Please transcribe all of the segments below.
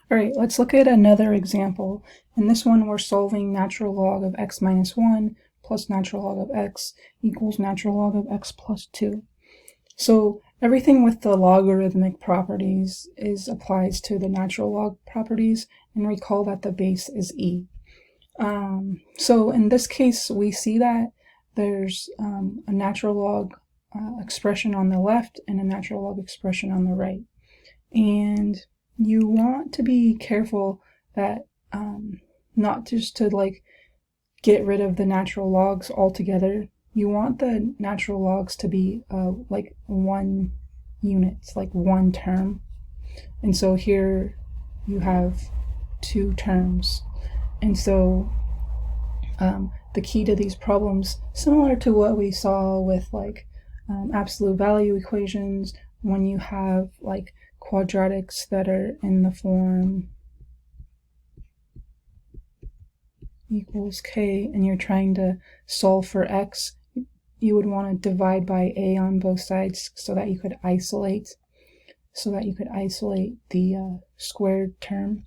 All right, let's look at another example. In this one, we're solving natural log of x minus 1 plus natural log of x equals natural log of x plus 2. So everything with the logarithmic properties applies to the natural log properties, and recall that the base is e. So in this case, we see that there's a natural log expression on the left and a natural log expression on the right. And you want to be careful that not just to like get rid of the natural logs altogether. You want the natural logs to be like one unit, like one term. And so here you have two terms. And so the key to these problems, similar to what we saw with like absolute value equations, when you have like quadratics that are in the form equals k and you're trying to solve for x, you would want to divide by a on both sides so that you could isolate the squared term.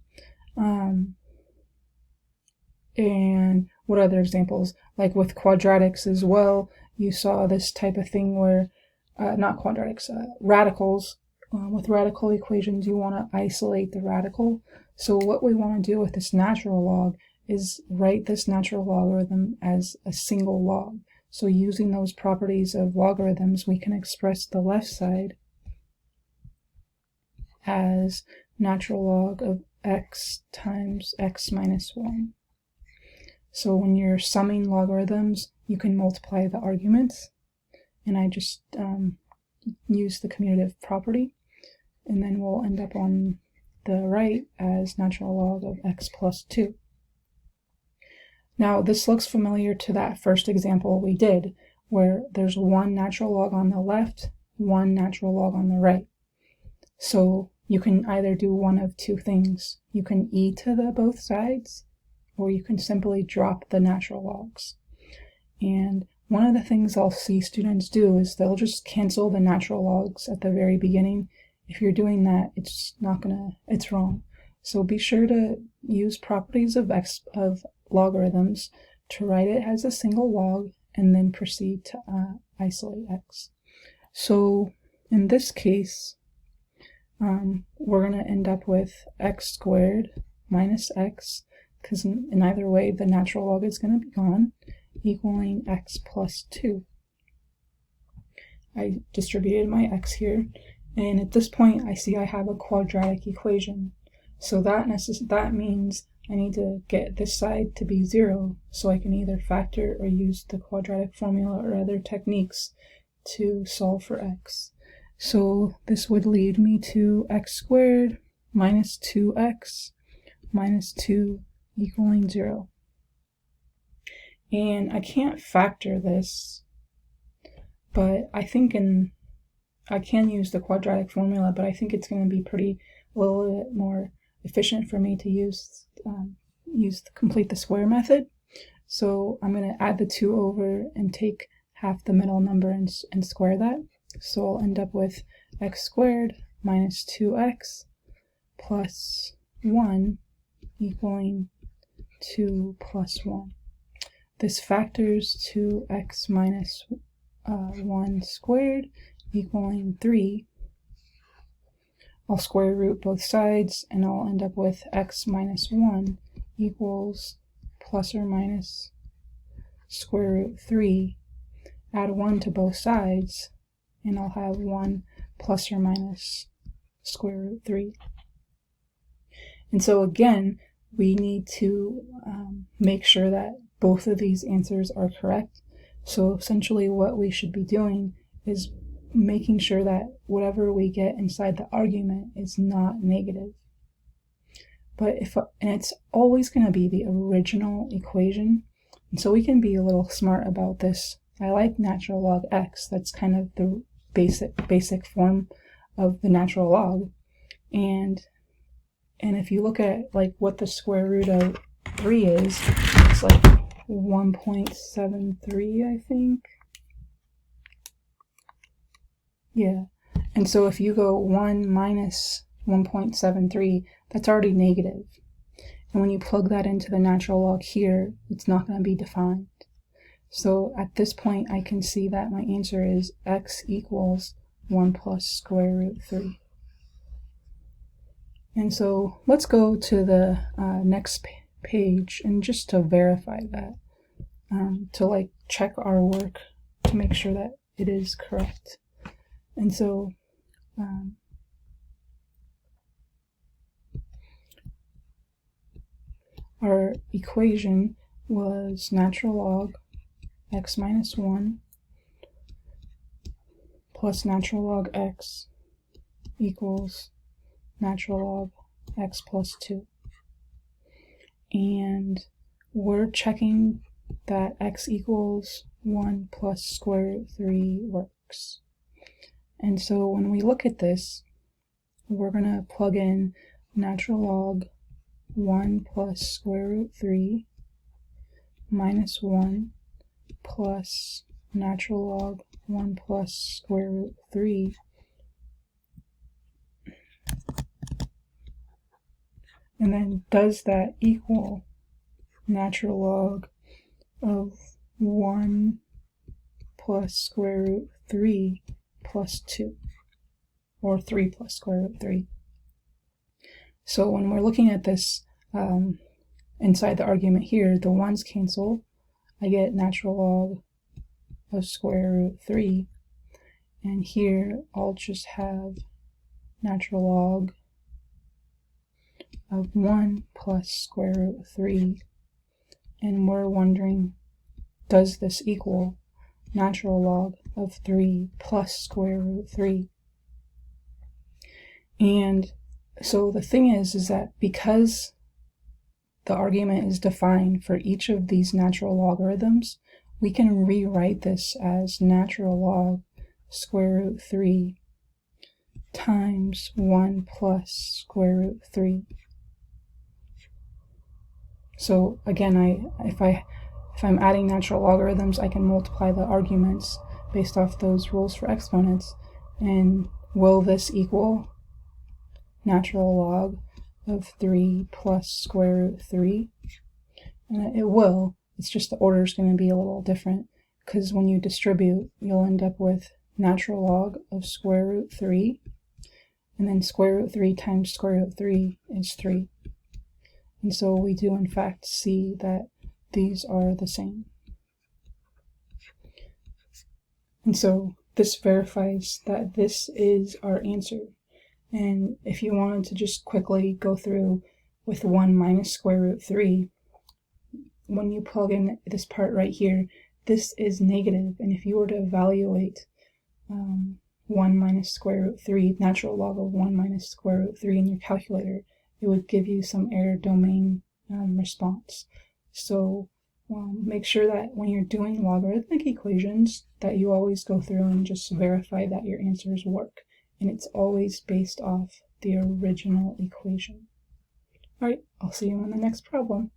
And what other examples? Like with quadratics as well, you saw this type of thing where not quadratics, radicals. With radical equations, you want to isolate the radical. So what we want to do with this natural log is write this natural logarithm as a single log. So using those properties of logarithms, we can express the left side as natural log of x times x minus 1. So when you're summing logarithms, you can multiply the arguments. And I just use the commutative property. And then we'll end up on the right as natural log of x plus 2. Now this looks familiar to that first example we did, where there's one natural log on the left, one natural log on the right. So you can either do one of two things. You can e to the both sides, or you can simply drop the natural logs. And one of the things I'll see students do is they'll just cancel the natural logs at the very beginning. If you're doing that, it's wrong. So be sure to use properties of logarithms to write it as a single log and then proceed to isolate x. So in this case, we're going to end up with x squared minus x, because in either way the natural log is going to be gone, equaling x plus 2. I distributed my x here, and at this point I see I have a quadratic equation. So that means I need to get this side to be 0, so I can either factor or use the quadratic formula or other techniques to solve for x. So this would lead me to x squared minus 2x minus 2 equaling 0. And I can't factor this, but I think I can use the quadratic formula, but I think it's going to be a little bit more efficient for me to complete the square method. So I'm going to add the 2 over and take half the middle number and square that. So I'll end up with x squared minus 2x plus 1 equaling 2 plus 1. This factors to x minus 1 squared equaling 3. I'll square root both sides and I'll end up with x minus 1 equals plus or minus square root 3. Add 1 to both sides and I'll have 1 plus or minus square root 3. And so again, we need to make sure that both of these answers are correct. So essentially what we should be doing is making sure that whatever we get inside the argument is not negative. And it's always going to be the original equation. And so we can be a little smart about this. I like natural log x. That's kind of the basic form of the natural log. And if you look at like what the square root of 3 is, it's like 1.73, I think. Yeah. And so if you go 1 minus 1.73, that's already negative. And when you plug that into the natural log here, it's not going to be defined. So at this point, I can see that my answer is x equals 1 plus square root 3. And so let's go to the next page, and just to verify that, to like check our work to make sure that it is correct. And so our equation was natural log x minus 1 plus natural log x equals natural log x plus 2. And we're checking that x equals 1 plus square root 3 works. And so when we look at this, we're going to plug in natural log 1 plus square root 3 minus 1 plus natural log 1 plus square root 3 and then does that equal natural log of 1 plus square root 3 plus 2, or 3 plus square root 3. So when we're looking at this inside the argument here, the 1's cancel. I get natural log of square root 3, and here I'll just have natural log of 1 plus square root 3, and we're wondering, does this equal natural log of 3 plus square root 3? And so the thing is that because the argument is defined for each of these natural logarithms, we can rewrite this as natural log square root 3 times 1 plus square root 3. So again, if I'm adding natural logarithms, I can multiply the arguments based off those rules for exponents. And will this equal natural log of 3 plus square root 3? And it will. It's just the order is going to be a little different, because when you distribute, you'll end up with natural log of square root 3, and then square root 3 times square root 3 is 3. And so we do in fact see that these are the same. And so this verifies that this is our answer. And if you wanted to just quickly go through with 1 minus square root 3, when you plug in this part right here, this is negative, and if you were to evaluate 1 minus square root 3, natural log of 1 minus square root 3 in your calculator, it would give you some error domain response. So make sure that when you're doing logarithmic equations that you always go through and just verify that your answers work, and it's always based off the original equation. Alright, I'll see you in the next problem.